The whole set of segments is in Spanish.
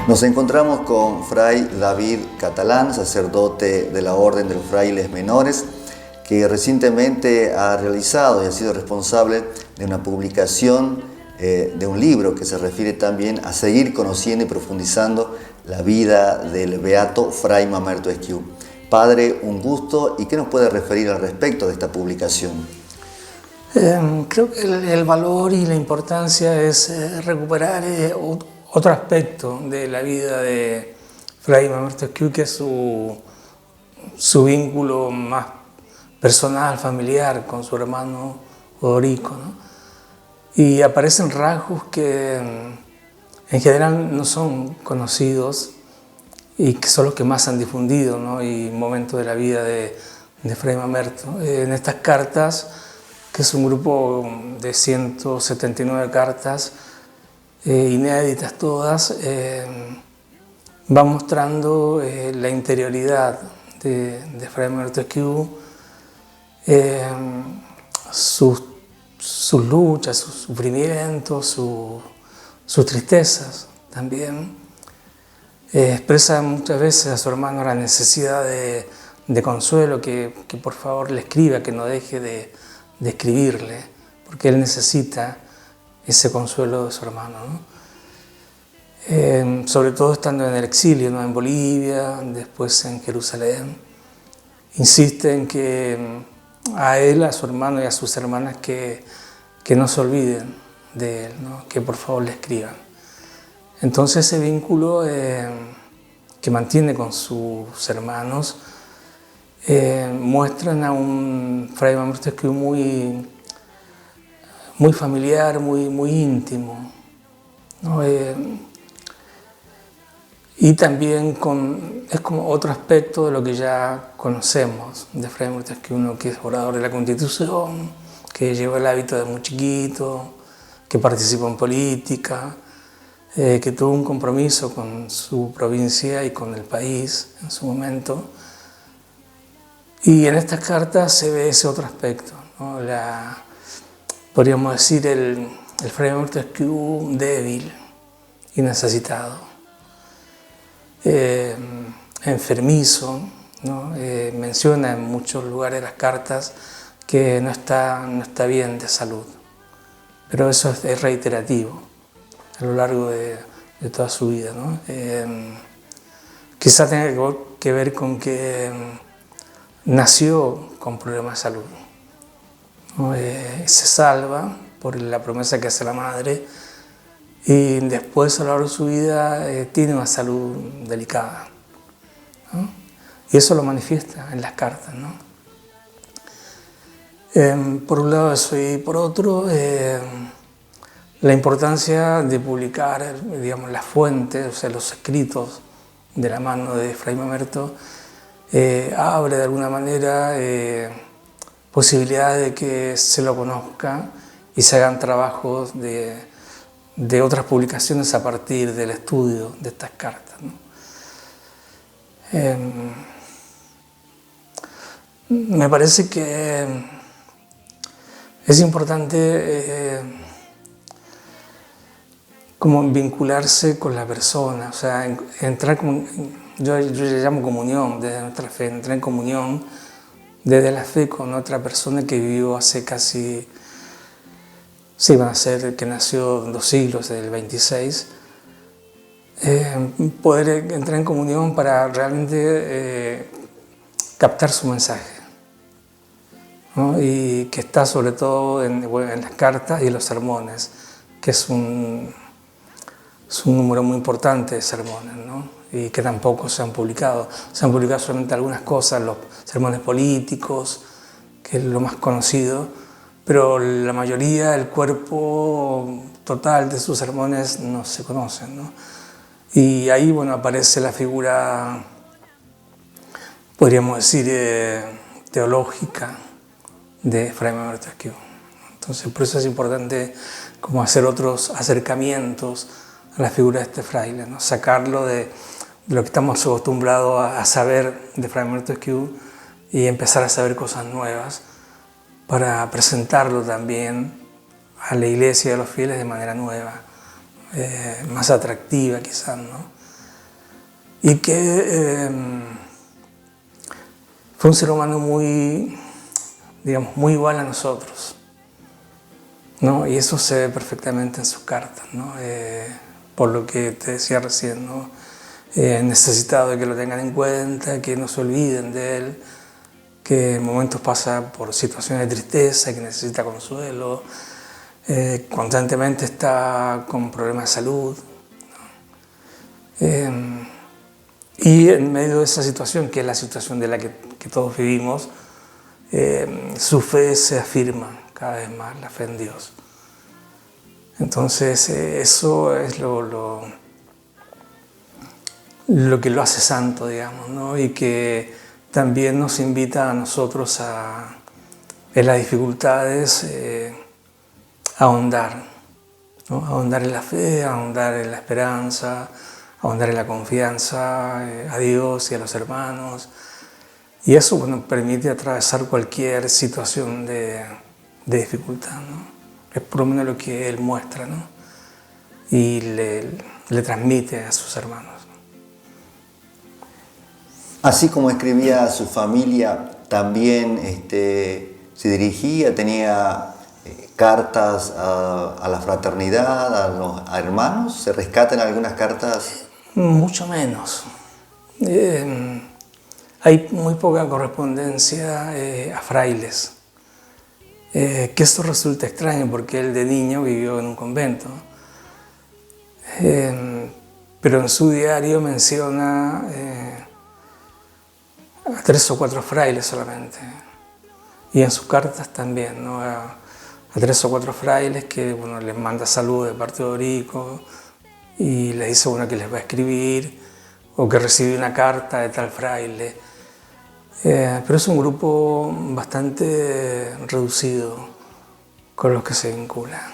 Nos encontramos con Fray David Catalán, sacerdote de la Orden de los Frailes Menores, que recientemente ha realizado y ha sido responsable de una publicación de un libro que se refiere también a seguir conociendo y profundizando la vida del beato Fray Mamerto Esquiú. Padre, un gusto, ¿y qué nos puede referir al respecto de esta publicación? Creo que el valor y la importancia es recuperar otro aspecto de la vida de Fray Mamerto Esquiú, que es su vínculo más personal, familiar, con su hermano Odorico, ¿no? Y aparecen rasgos que en general no son conocidos y que son los que más se han difundido, ¿no? Y momentos de la vida de Fray Mamerto. En estas cartas, que es un grupo de 179 cartas, inéditas todas, va mostrando la interioridad de Fray Mamerto Esquiú, sus luchas, sus sufrimientos, sus tristezas también. Expresa muchas veces a su hermano la necesidad de consuelo, que por favor le escriba, que no deje de escribirle, porque él necesita ese consuelo de su hermano, ¿no? Sobre todo estando en el exilio, ¿no? En Bolivia, después en Jerusalén. Insiste en que a él, a su hermano y a sus hermanas que no se olviden de él, ¿no? Que por favor le escriban. Entonces ese vínculo que mantiene con sus hermanos muestran a un Fray Mamerto Esquiú muy familiar, muy íntimo, ¿no? Y también es como otro aspecto de lo que ya conocemos de Fray Mamerto Esquiú, uno que es orador de la Constitución, que lleva el hábito de muy chiquito, que participó en política, que tuvo un compromiso con su provincia y con el país en su momento. Y en estas cartas se ve ese otro aspecto, ¿no? Podríamos decir el Fray Mamerto Esquiú débil y necesitado, enfermizo, ¿no? Menciona en muchos lugares de las cartas que no está bien de salud, pero eso es reiterativo a lo largo de toda su vida, ¿no? Quizás tenga que ver con que nació con problemas de salud, ¿no? Se salva por la promesa que hace la madre y después a lo largo de su vida tiene una salud delicada, ¿no? Y eso lo manifiesta en las cartas, ¿no? Por un lado eso, y por otro la importancia de publicar, digamos, las fuentes, o sea, los escritos de la mano de Fray Mamerto, abre de alguna manera posibilidad de que se lo conozca y se hagan trabajos de otras publicaciones a partir del estudio de estas cartas, ¿no? Me parece que es importante como vincularse con la persona, o sea, entrar como, yo le llamo comunión desde nuestra fe, entrar en comunión desde la fe con otra persona que vivió hace casi, sí, van a ser que nació 2 siglos, del 26, poder entrar en comunión para realmente captar su mensaje, ¿no? Y que está sobre todo en las cartas y en los sermones, que es un número muy importante de sermones, ¿no? Y que tampoco se han publicado. Se han publicado solamente algunas cosas, los sermones políticos, que es lo más conocido, pero la mayoría, el cuerpo total de sus sermones no se conocen, ¿no? Y ahí, bueno, aparece la figura, podríamos decir, teológica de Fray Mamerto Esquiú. Entonces, por eso es importante como hacer otros acercamientos a la figura de este fraile, ¿no? Sacarlo de lo que estamos acostumbrados a saber de Fray Mamerto Esquiú y empezar a saber cosas nuevas para presentarlo también a la iglesia y a los fieles de manera nueva, más atractiva quizás, ¿no? y que fue un ser humano muy, digamos, muy igual a nosotros, ¿no? Y eso se ve perfectamente en sus cartas, ¿no? Por lo que te decía recién, ¿no? Necesitado de que lo tengan en cuenta, que no se olviden de él, que en momentos pasa por situaciones de tristeza, que necesita consuelo, constantemente está con problemas de salud, ¿no? Y en medio de esa situación, que es la situación de la que todos vivimos, su fe se afirma cada vez más, la fe en Dios. Entonces eso es lo que lo hace santo, digamos, ¿no? Y que también nos invita a nosotros en las dificultades a ahondar, ¿no? A ahondar en la fe, a ahondar en la esperanza, a ahondar en la confianza a Dios y a los hermanos. Y eso, bueno, permite atravesar cualquier situación de dificultad, ¿no? Es por lo menos lo que él muestra, ¿no? Y le transmite a sus hermanos. Así como escribía a su familia, también se dirigía, tenía cartas a la fraternidad, a los hermanos. ¿Se rescatan algunas cartas? Mucho menos. Hay muy poca correspondencia a frailes. Que esto resulta extraño porque él de niño vivió en un convento. Pero en su diario menciona a 3 o 4 frailes solamente. Y en sus cartas también, ¿no? A 3 o 4 frailes que, bueno, les manda saludos de parte de Odorico y les dice, bueno, que les va a escribir o que recibe una carta de tal fraile. Pero es un grupo bastante reducido con los que se vinculan.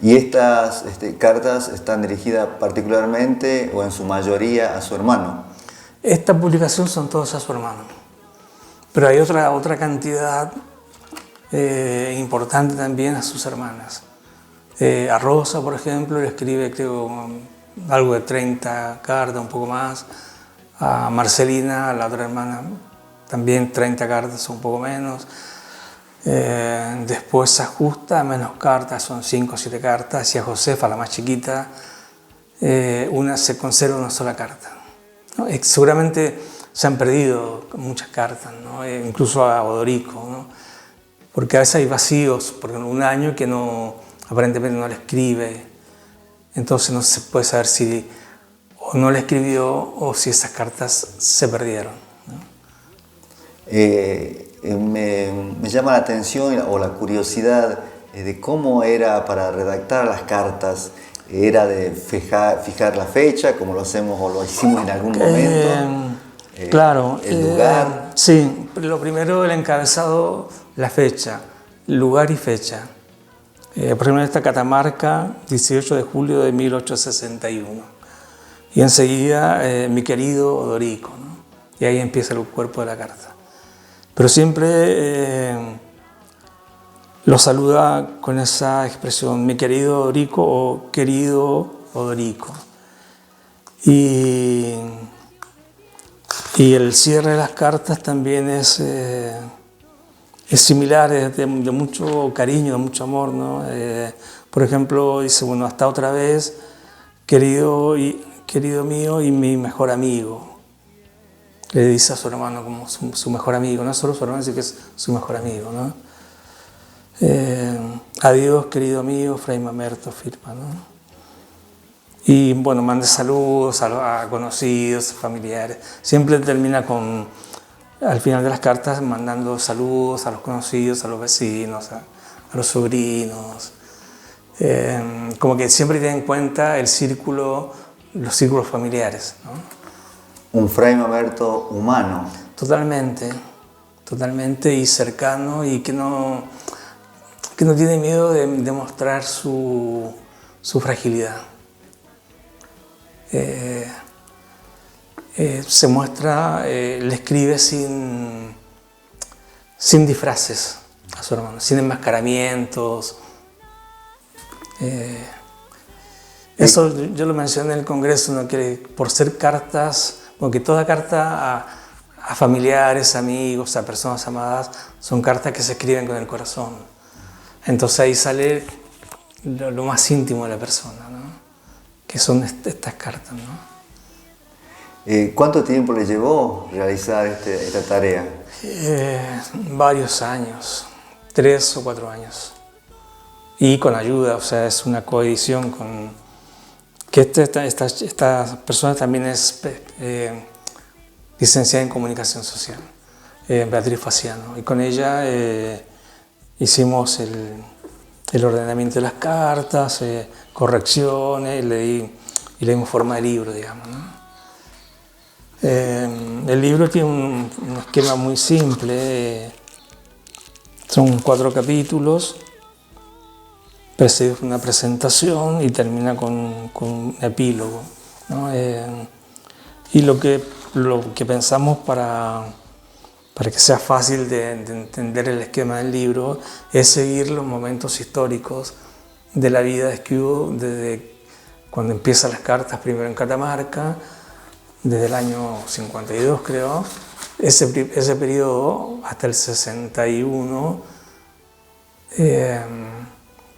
¿Y estas cartas están dirigidas particularmente o en su mayoría a su hermano? Esta publicación son todos a su hermano, pero hay otra cantidad importante también a sus hermanas. A Rosa, por ejemplo, le escribe, creo, algo de 30 cartas, un poco más. A Marcelina, la otra hermana, también 30 cartas, un poco menos. Después a Justa, menos cartas, son 5 o 7 cartas. Y a Josefa, la más chiquita, se conserva una sola carta, ¿no? Seguramente se han perdido muchas cartas, ¿no? Incluso a Odorico, ¿no? Porque a veces hay vacíos, porque en un año que aparentemente no le escribe, entonces no se puede saber si o no le escribió o si esas cartas se perdieron, ¿no? Me llama la atención o la curiosidad de cómo era para redactar las cartas. ¿Era de fijar la fecha, como lo hacemos o lo hicimos en algún momento? Claro. ¿El lugar? Sí, lo primero, el encabezado, la fecha, lugar y fecha. Por ejemplo, en esta Catamarca, 18 de julio de 1861. Y enseguida, mi querido Odorico, ¿no? Y ahí empieza el cuerpo de la carta. Pero siempre lo saluda con esa expresión, mi querido Odorico o querido Odorico. Y el cierre de las cartas también es similar, es de mucho cariño, de mucho amor, ¿no? Por ejemplo, dice, bueno, hasta otra vez, querido mío y mi mejor amigo. Le dice a su hermano como su mejor amigo, no solo su hermano, sino que es su mejor amigo, ¿no? Adiós, querido amigo, Fray Mamerto, firma, ¿no? Y bueno, manda saludos a conocidos, familiares. Siempre termina al final de las cartas, mandando saludos a los conocidos, a los vecinos, a los sobrinos. Como que siempre tiene en cuenta los círculos familiares, ¿no? Un Fray Mamerto humano. Totalmente y cercano, y que no tiene miedo de mostrar su fragilidad. Se muestra, le escribe sin disfraces a su hermano, sin enmascaramientos. Eso yo lo mencioné en el Congreso, ¿no? Que por ser cartas porque toda carta a familiares, amigos, a personas amadas, son cartas que se escriben con el corazón. Entonces ahí sale lo más íntimo de la persona, ¿no? Que son estas cartas, ¿no? ¿Cuánto tiempo le llevó realizar esta tarea? Varios años, 3 o 4 años. Y con ayuda, o sea, es una coedición con... que esta persona también es licenciada en comunicación social, Beatriz Faciano. Y con ella hicimos el ordenamiento de las cartas, correcciones, y le dimos forma de libro, digamos, ¿no? El libro tiene un esquema muy simple, son 4 capítulos, precede una presentación y termina con un epílogo, ¿no? Y lo que pensamos para que sea fácil de entender el esquema del libro es seguir los momentos históricos de la vida de Esquiú desde cuando empiezan las cartas, primero en Catamarca, desde el año 52 creo, ese periodo hasta el 61,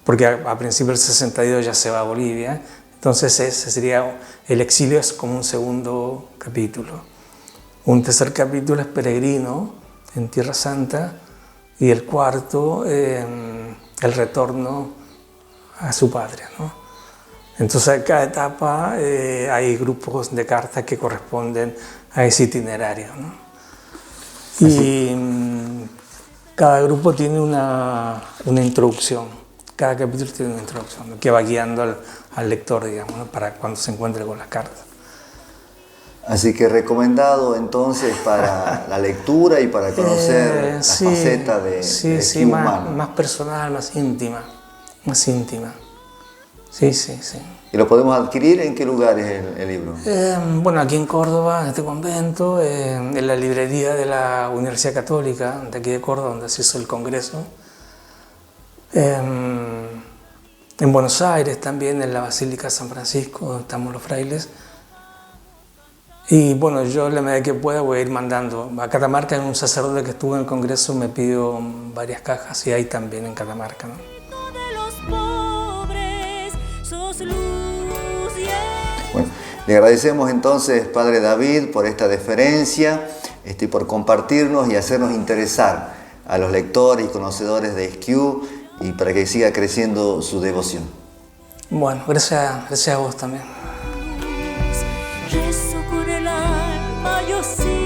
porque a principios del 62 ya se va a Bolivia, entonces ese sería, el exilio es como un segundo capítulo. Un tercer capítulo es Peregrino en Tierra Santa y el cuarto, el retorno a su patria, ¿no? Entonces en cada etapa hay grupos de cartas que corresponden a ese itinerario, ¿no? Y cada grupo tiene una introducción, cada capítulo tiene una introducción que va guiando al lector, digamos, ¿no? Para cuando se encuentre con las cartas. Así que recomendado entonces para la lectura y para conocer la faceta de Esquiú humano. Más personal, más íntima. Sí. ¿Y lo podemos adquirir en qué lugar es el libro? Bueno, aquí en Córdoba, en este convento, en la librería de la Universidad Católica de aquí de Córdoba, donde se hizo el congreso. En Buenos Aires también, en la Basílica de San Francisco, donde estamos los frailes. Y bueno, yo la medida que pueda voy a ir mandando. A Catamarca, en un sacerdote que estuvo en el congreso me pidió varias cajas y hay también en Catamarca, ¿no? Bueno, le agradecemos entonces, Padre David, por esta deferencia, por compartirnos y hacernos interesar a los lectores y conocedores de Esquiú y para que siga creciendo su devoción. Bueno, gracias a vos también. Rezo con el alma, yo sí.